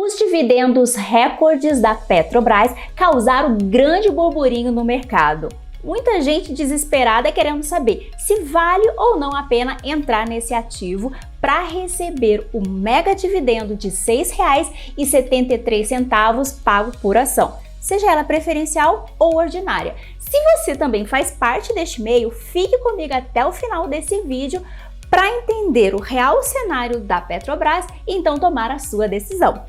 Os dividendos recordes da Petrobras causaram grande burburinho no mercado. Muita gente desesperada querendo saber se vale ou não a pena entrar nesse ativo para receber o mega dividendo de R$ 6,73 pago por ação, seja ela preferencial ou ordinária. Se você também faz parte deste meio, fique comigo até o final desse vídeo para entender o real cenário da Petrobras e então tomar a sua decisão.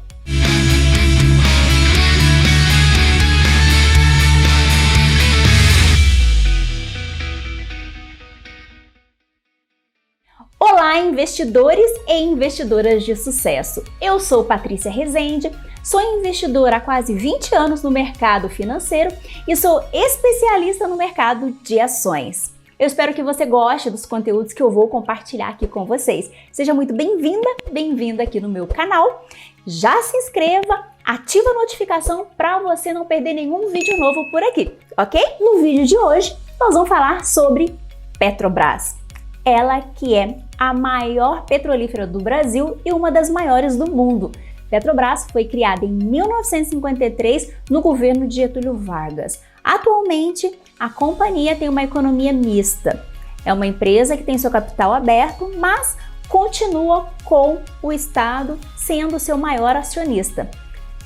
Olá, investidores e investidoras de sucesso! Eu sou Patrícia Rezende, sou investidora há quase 20 anos no mercado financeiro e sou especialista no mercado de ações. Eu espero que você goste dos conteúdos que eu vou compartilhar aqui com vocês. Seja muito bem-vinda, bem-vindo aqui no meu canal. Já se inscreva, ativa a notificação para você não perder nenhum vídeo novo por aqui, ok? No vídeo de hoje, nós vamos falar sobre Petrobras. Ela que é a maior petrolífera do Brasil e uma das maiores do mundo. Petrobras foi criada em 1953 no governo de Getúlio Vargas. Atualmente, a companhia tem uma economia mista. É uma empresa que tem seu capital aberto, mas continua com o Estado sendo seu maior acionista,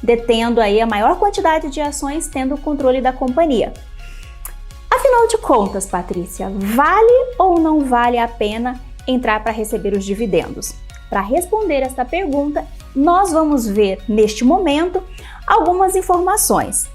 detendo aí a maior quantidade de ações, tendo o controle da companhia. Afinal de contas, Patrícia, vale ou não vale a pena entrar para receber os dividendos? Para responder esta pergunta, nós vamos ver neste momento algumas informações.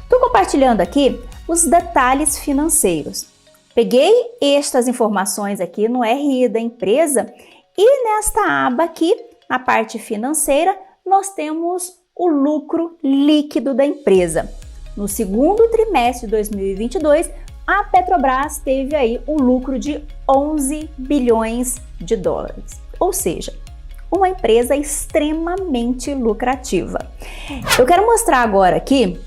Estou compartilhando aqui os detalhes financeiros. Peguei estas informações aqui no RI da empresa e nesta aba aqui, na parte financeira, nós temos o lucro líquido da empresa. No segundo trimestre de 2022, a Petrobras teve aí um lucro de 11 bilhões de dólares, ou seja, uma empresa extremamente lucrativa. Eu quero mostrar agora aqui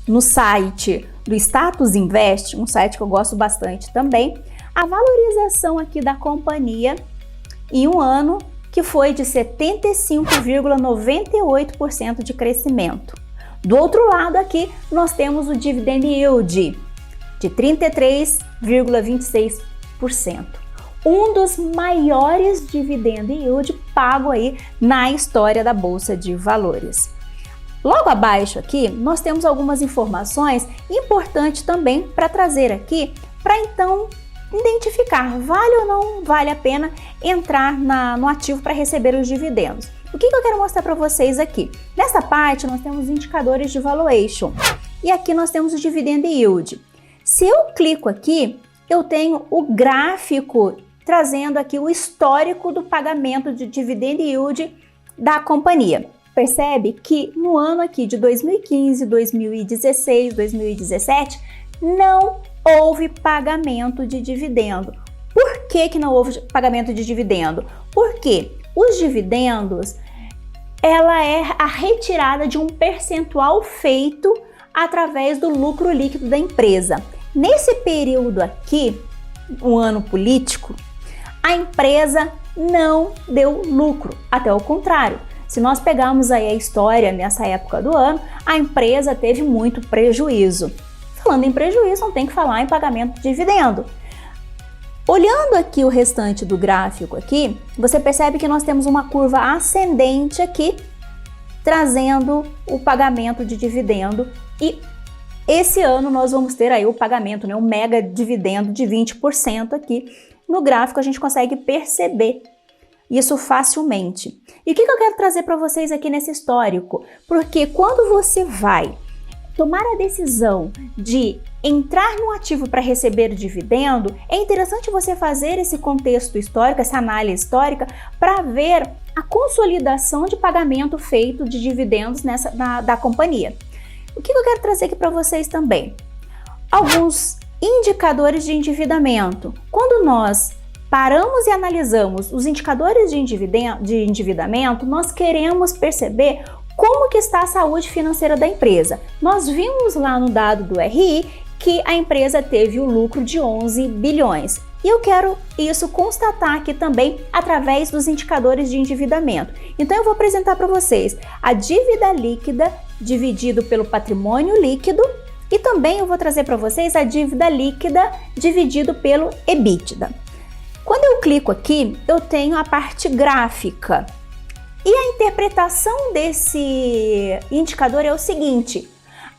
no site do Status Invest, um site que eu gosto bastante também, a valorização aqui da companhia em um ano que foi de 75,98% de crescimento. Do outro lado aqui, nós temos o Dividend Yield de 33,26%. Um dos maiores Dividend Yield pago aí na história da Bolsa de Valores. Logo abaixo aqui, nós temos algumas informações importantes também para trazer aqui, para então identificar vale ou não vale a pena entrar no ativo para receber os dividendos. O que eu quero mostrar para vocês aqui? Nessa parte nós temos indicadores de valuation e aqui nós temos o Dividend Yield. Se eu clico aqui, eu tenho o gráfico trazendo aqui o histórico do pagamento de Dividend Yield da companhia. Percebe que no ano aqui de 2015, 2016, 2017 não houve pagamento de dividendo. Por que não houve pagamento de dividendo? Porque os dividendos, ela é a retirada de um percentual feito através do lucro líquido da empresa. Nesse período aqui, um ano político, a empresa não deu lucro, até o contrário. Se nós pegarmos aí a história nessa época do ano, a empresa teve muito prejuízo. Falando em prejuízo, não tem que falar em pagamento de dividendo. Olhando aqui o restante do gráfico aqui, você percebe que nós temos uma curva ascendente aqui, trazendo o pagamento de dividendo e esse ano nós vamos ter aí o pagamento, né, um mega dividendo de 20% aqui. No gráfico a gente consegue perceber isso facilmente. E o que eu quero trazer para vocês aqui nesse histórico? Porque quando você vai tomar a decisão de entrar no ativo para receber dividendo, é interessante você fazer esse contexto histórico, essa análise histórica, para ver a consolidação de pagamento feito de dividendos da companhia. O que eu quero trazer aqui para vocês também? Alguns indicadores de endividamento. Quando nós paramos e analisamos os indicadores de endividamento, nós queremos perceber como que está a saúde financeira da empresa. Nós vimos lá no dado do RI que a empresa teve o lucro de 11 bilhões. E eu quero isso constatar aqui também através dos indicadores de endividamento. Então eu vou apresentar para vocês a dívida líquida dividido pelo patrimônio líquido e também eu vou trazer para vocês a dívida líquida dividido pelo EBITDA. Quando eu clico aqui, eu tenho a parte gráfica. E a interpretação desse indicador é o seguinte: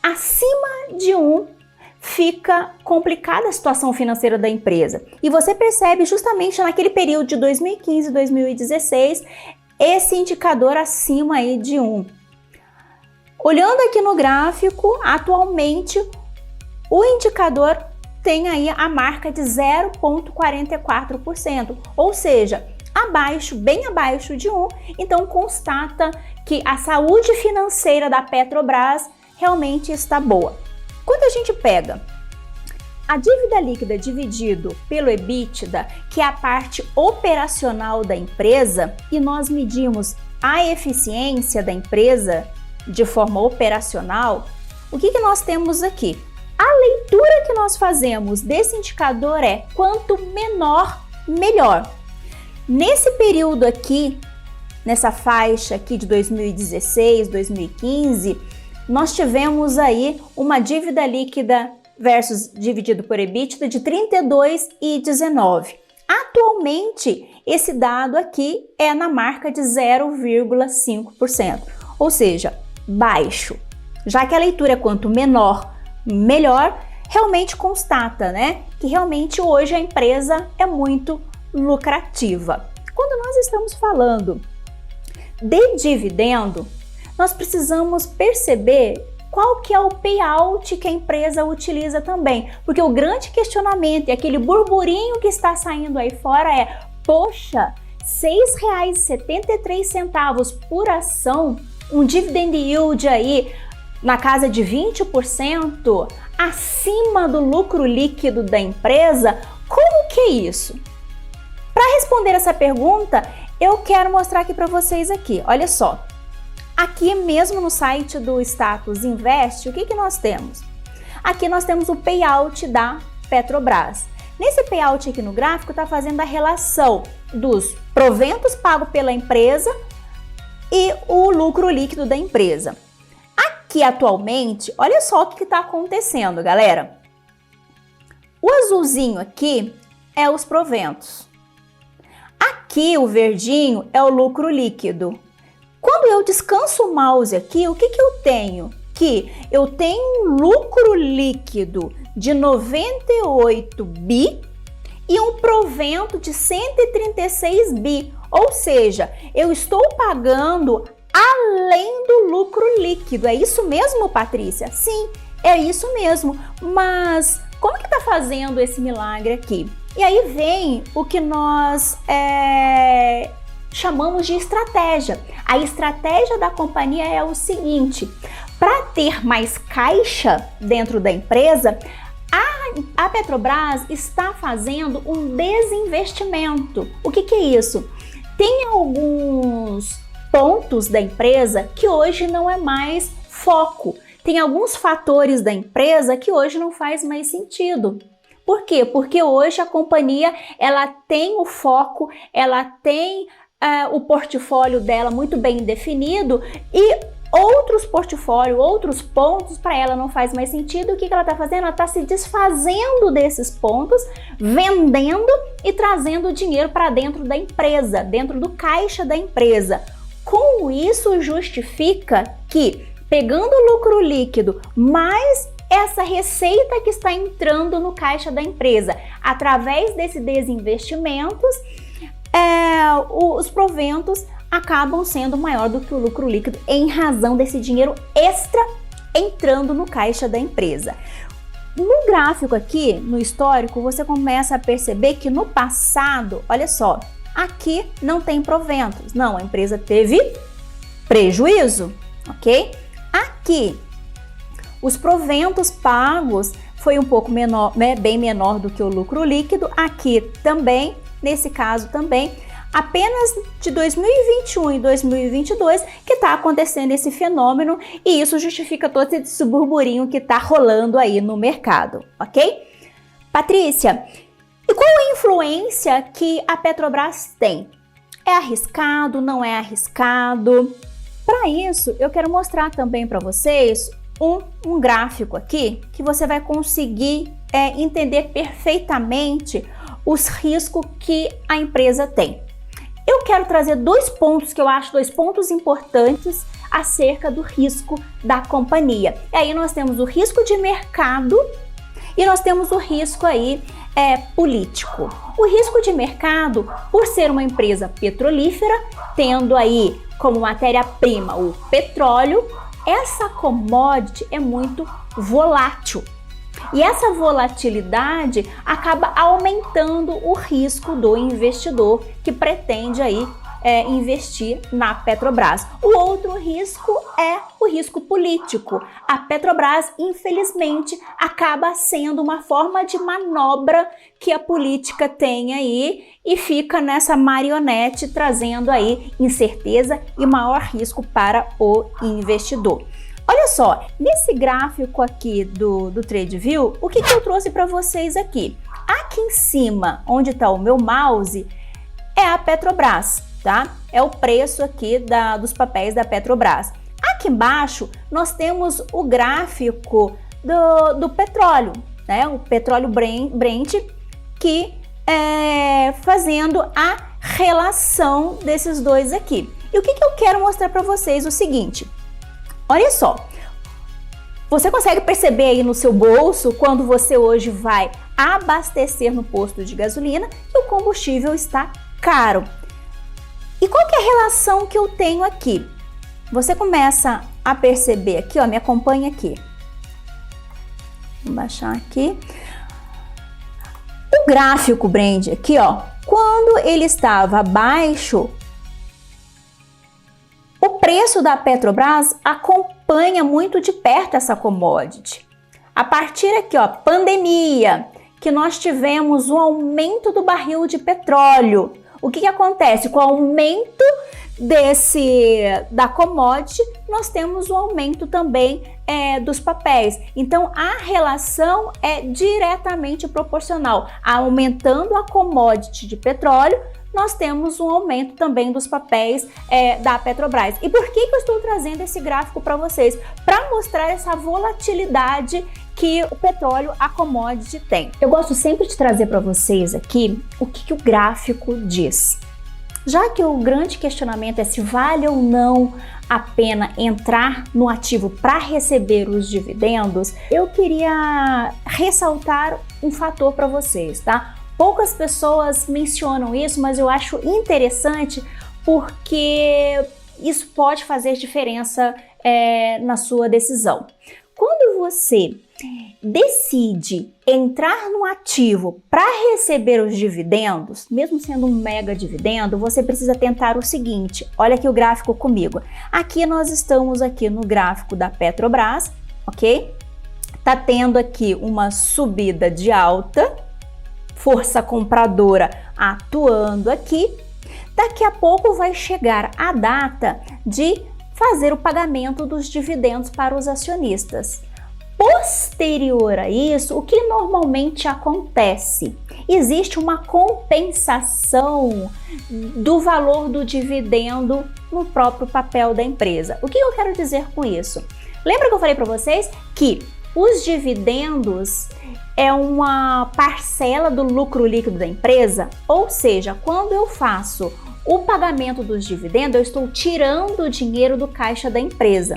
acima de 1 fica complicada a situação financeira da empresa. E você percebe justamente naquele período de 2015 e 2016 esse indicador acima aí de 1. Olhando aqui no gráfico, atualmente o indicador tem aí a marca de 0,44%, ou seja, abaixo, bem abaixo de 1, então constata que a saúde financeira da Petrobras realmente está boa. Quando a gente pega a dívida líquida dividido pelo EBITDA, que é a parte operacional da empresa, e nós medimos a eficiência da empresa de forma operacional, o que nós temos aqui? A leitura que nós fazemos desse indicador é quanto menor, melhor. Nesse período aqui, nessa faixa aqui de 2016, 2015, nós tivemos aí uma dívida líquida versus dividido por EBITDA de 32,19. Atualmente, esse dado aqui é na marca de 0,5%, ou seja, baixo. Já que a leitura é quanto menor, melhor, realmente constata, né, que realmente hoje a empresa é muito lucrativa. Quando nós estamos falando de dividendo, nós precisamos perceber qual que é o payout que a empresa utiliza também, porque o grande questionamento e aquele burburinho que está saindo aí fora é: poxa, R$ 6,73 por ação, um dividend yield aí na casa de 20%, acima do lucro líquido da empresa, como que é isso? Para responder essa pergunta, eu quero mostrar aqui para vocês aqui, olha só. Aqui mesmo no site do Status Invest, o que nós temos? Aqui nós temos o payout da Petrobras. Nesse payout aqui no gráfico está fazendo a relação dos proventos pagos pela empresa e o lucro líquido da empresa. Aqui atualmente, olha só o que está acontecendo, galera. O azulzinho aqui é os proventos. Aqui o verdinho é o lucro líquido. Quando eu descanso o mouse aqui, o que eu tenho? Que eu tenho um lucro líquido de 98 bi e um provento de 136 bi. Ou seja, eu estou pagando além do lucro líquido. É isso mesmo, Patrícia? Sim, é isso mesmo. Mas como que está fazendo esse milagre aqui? E aí vem o que nós chamamos de estratégia. A estratégia da companhia é o seguinte: para ter mais caixa dentro da empresa, a Petrobras está fazendo um desinvestimento. O que é isso? Tem alguns pontos da empresa que hoje não é mais foco. Tem alguns fatores da empresa que hoje não faz mais sentido. Por quê? Porque hoje a companhia ela tem o foco, ela tem o portfólio dela muito bem definido e outros portfólios, outros pontos para ela não faz mais sentido. O que ela está fazendo? Ela está se desfazendo desses pontos, vendendo e trazendo dinheiro para dentro da empresa, dentro do caixa da empresa. Com isso justifica que, pegando o lucro líquido mais essa receita que está entrando no caixa da empresa, através desses desinvestimentos, os proventos acabam sendo maior do que o lucro líquido em razão desse dinheiro extra entrando no caixa da empresa. No gráfico aqui, no histórico, você começa a perceber que no passado, olha só, aqui não tem proventos. Não, a empresa teve prejuízo, ok? Aqui, os proventos pagos foi um pouco menor, bem menor do que o lucro líquido. Aqui também, nesse caso também, apenas de 2021 e 2022 que está acontecendo esse fenômeno e isso justifica todo esse burburinho que está rolando aí no mercado, ok? Patrícia, E qual a influência que a Petrobras tem? É arriscado, não é arriscado? Para isso, eu quero mostrar também para vocês um gráfico aqui que você vai conseguir entender perfeitamente os riscos que a empresa tem. Eu quero trazer dois pontos que eu acho dois pontos importantes acerca do risco da companhia. E aí nós temos o risco de mercado e nós temos o risco aí político. O risco de mercado, por ser uma empresa petrolífera, tendo aí como matéria-prima o petróleo, essa commodity é muito volátil. E essa volatilidade acaba aumentando o risco do investidor que pretende aí investir na Petrobras. O outro risco é o risco político. A Petrobras, infelizmente, acaba sendo uma forma de manobra que a política tem aí e fica nessa marionete trazendo aí incerteza e maior risco para o investidor. Olha só, nesse gráfico aqui do TradingView, o que eu trouxe para vocês aqui? Aqui em cima, onde está o meu mouse, é a Petrobras, tá? É o preço aqui dos papéis da Petrobras. Aqui embaixo, nós temos o gráfico do petróleo, né? O petróleo Brent, que fazendo a relação desses dois aqui. E o que eu quero mostrar para vocês? O seguinte. Olha só, você consegue perceber aí no seu bolso, quando você hoje vai abastecer no posto de gasolina, que o combustível está caro. E qual que é a relação que eu tenho aqui? Você começa a perceber aqui, ó, me acompanha aqui. Vou baixar aqui. O gráfico Brent aqui, ó, quando ele estava abaixo, o preço da Petrobras acompanha muito de perto essa commodity. A partir aqui, ó, pandemia, que nós tivemos um aumento do barril de petróleo. O que acontece? Com o aumento da commodity, nós temos um aumento também dos papéis. Então, a relação é diretamente proporcional. Aumentando a commodity de petróleo, nós temos um aumento também dos papéis da Petrobras. E por que eu estou trazendo esse gráfico para vocês? Para mostrar essa volatilidade que o petróleo, a commodity, tem. Eu gosto sempre de trazer para vocês aqui o que o gráfico diz. Já que o grande questionamento é se vale ou não a pena entrar no ativo para receber os dividendos, eu queria ressaltar um fator para vocês, tá? Poucas pessoas mencionam isso, mas eu acho interessante porque isso pode fazer diferença na sua decisão. Quando você decide entrar no ativo para receber os dividendos, mesmo sendo um mega dividendo, você precisa tentar o seguinte, olha aqui o gráfico comigo. Aqui nós estamos aqui no gráfico da Petrobras, ok? Tá tendo aqui uma subida de alta, força compradora atuando aqui. Daqui a pouco vai chegar a data de fazer o pagamento dos dividendos para os acionistas. Posterior a isso, o que normalmente acontece? Existe uma compensação do valor do dividendo no próprio papel da empresa. O que eu quero dizer com isso? Lembra que eu falei para vocês que os dividendos é uma parcela do lucro líquido da empresa? Ou seja, quando eu faço o pagamento dos dividendos, eu estou tirando o dinheiro do caixa da empresa.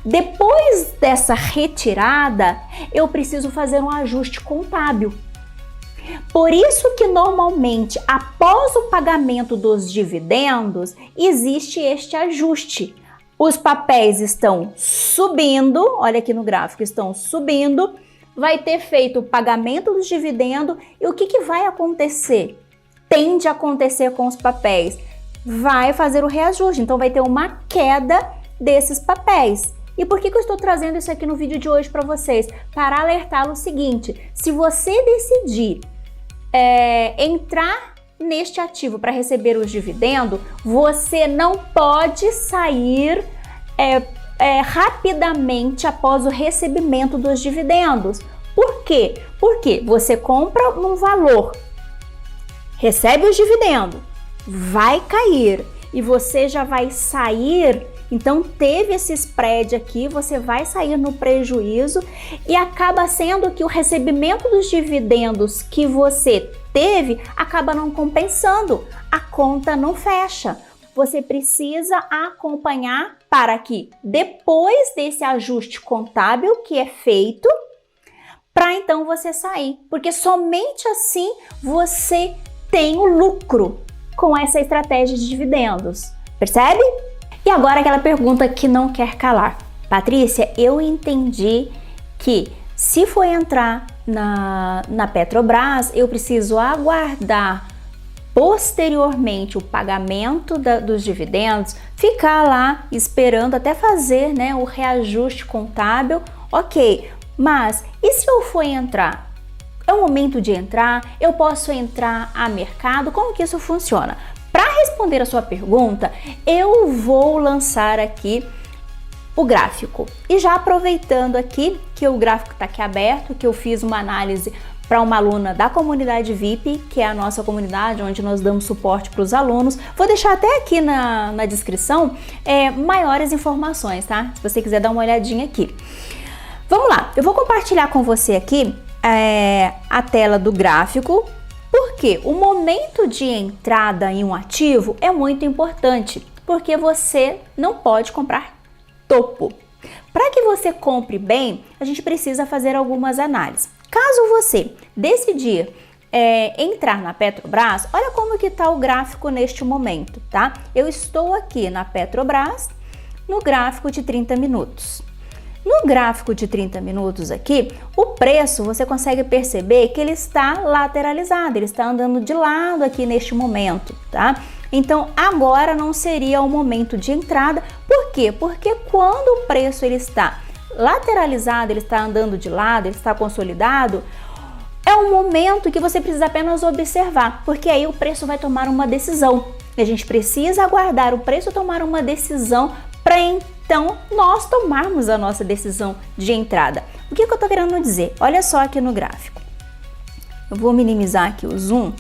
Depois dessa retirada, eu preciso fazer um ajuste contábil. Por isso que normalmente, após o pagamento dos dividendos, existe este ajuste. Os papéis estão subindo, olha aqui no gráfico, estão subindo, vai ter feito o pagamento dos dividendos e o que vai acontecer? Tende a acontecer com os papéis? Vai fazer o reajuste, então vai ter uma queda desses papéis. E por que eu estou trazendo isso aqui no vídeo de hoje para vocês? Para alertá-lo o seguinte, se você decidir entrar neste ativo para receber os dividendos, você não pode sair rapidamente após o recebimento dos dividendos. Por quê? Porque você compra um valor, recebe os dividendos, vai cair e você já vai sair. Então teve esse spread aqui, você vai sair no prejuízo e acaba sendo que o recebimento dos dividendos que você teve acaba não compensando, a conta não fecha. Você precisa acompanhar para que depois desse ajuste contábil que é feito, para então você sair, porque somente assim você tem o lucro com essa estratégia de dividendos, percebe? E agora aquela pergunta que não quer calar. Patrícia, eu entendi que se for entrar na Petrobras, eu preciso aguardar posteriormente o pagamento dos dividendos, ficar lá esperando até fazer, né, o reajuste contábil, ok, mas e se eu for entrar? É o momento de entrar? Eu posso entrar a mercado? Como que isso funciona? Para responder a sua pergunta, eu vou lançar aqui o gráfico. E já aproveitando aqui que o gráfico está aqui aberto, que eu fiz uma análise para uma aluna da comunidade VIP, que é a nossa comunidade onde nós damos suporte para os alunos. Vou deixar até aqui na descrição maiores informações, tá? Se você quiser dar uma olhadinha aqui. Vamos lá, eu vou compartilhar com você aqui a tela do gráfico, porque o momento de entrada em um ativo é muito importante, porque você não pode comprar topo. Para que você compre bem, a gente precisa fazer algumas análises. Caso você decidir entrar na Petrobras, olha como que está o gráfico neste momento, tá? Eu estou aqui na Petrobras, no gráfico de 30 minutos. No gráfico de 30 minutos aqui, o preço você consegue perceber que ele está lateralizado, ele está andando de lado aqui neste momento, tá? Então agora não seria o momento de entrada. Por quê? Porque quando o preço ele está lateralizado, ele está andando de lado, ele está consolidado, é um momento que você precisa apenas observar, porque aí o preço vai tomar uma decisão. E a gente precisa aguardar o preço tomar uma decisão para então nós tomarmos a nossa decisão de entrada. O que eu estou querendo dizer? Olha só aqui no gráfico. Eu vou minimizar aqui o zoom,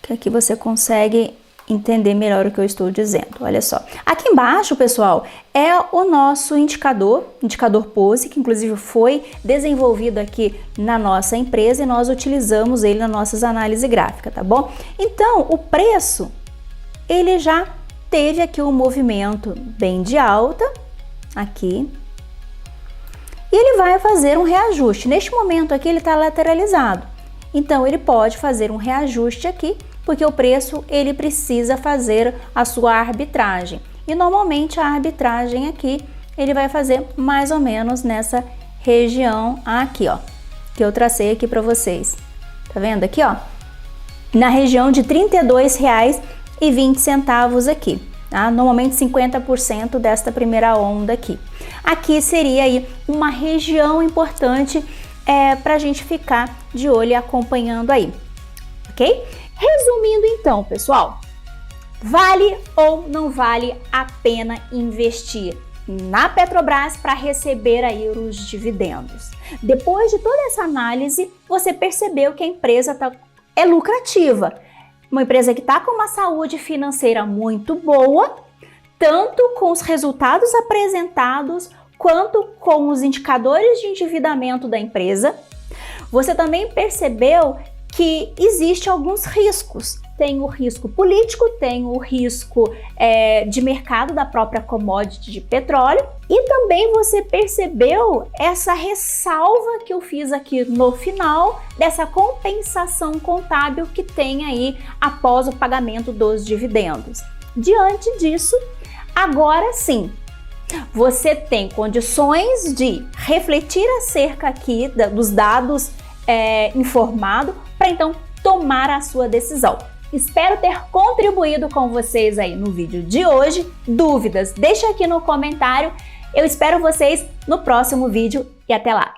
que aqui você consegue entender melhor o que eu estou dizendo. Olha só. Aqui embaixo, pessoal, é o nosso indicador POSE, que inclusive foi desenvolvido aqui na nossa empresa e nós utilizamos ele nas nossas análises gráficas, tá bom? Então, o preço, ele já teve aqui um movimento bem de alta, aqui, e ele vai fazer um reajuste. Neste momento aqui ele está lateralizado, então ele pode fazer um reajuste aqui, porque o preço ele precisa fazer a sua arbitragem. E normalmente a arbitragem aqui, ele vai fazer mais ou menos nessa região aqui, ó, que eu tracei aqui para vocês. Tá vendo aqui, ó? Na região de R$ 32,20 aqui, tá? Normalmente 50% desta primeira onda aqui. Aqui seria aí uma região importante para a gente ficar de olho e acompanhando aí, ok? Resumindo então, pessoal, vale ou não vale a pena investir na Petrobras para receber aí os dividendos? Depois de toda essa análise, você percebeu que a empresa é lucrativa. Uma empresa que está com uma saúde financeira muito boa, tanto com os resultados apresentados, quanto com os indicadores de endividamento da empresa. Você também percebeu que existe alguns riscos. Tem o risco político, tem o risco de mercado da própria commodity de petróleo, e também você percebeu essa ressalva que eu fiz aqui no final dessa compensação contábil que tem aí após o pagamento dos dividendos. Diante disso, agora sim, você tem condições de refletir acerca aqui dos dados informados para então tomar a sua decisão. Espero ter contribuído com vocês aí no vídeo de hoje. Dúvidas, deixa aqui no comentário. Eu espero vocês no próximo vídeo e até lá!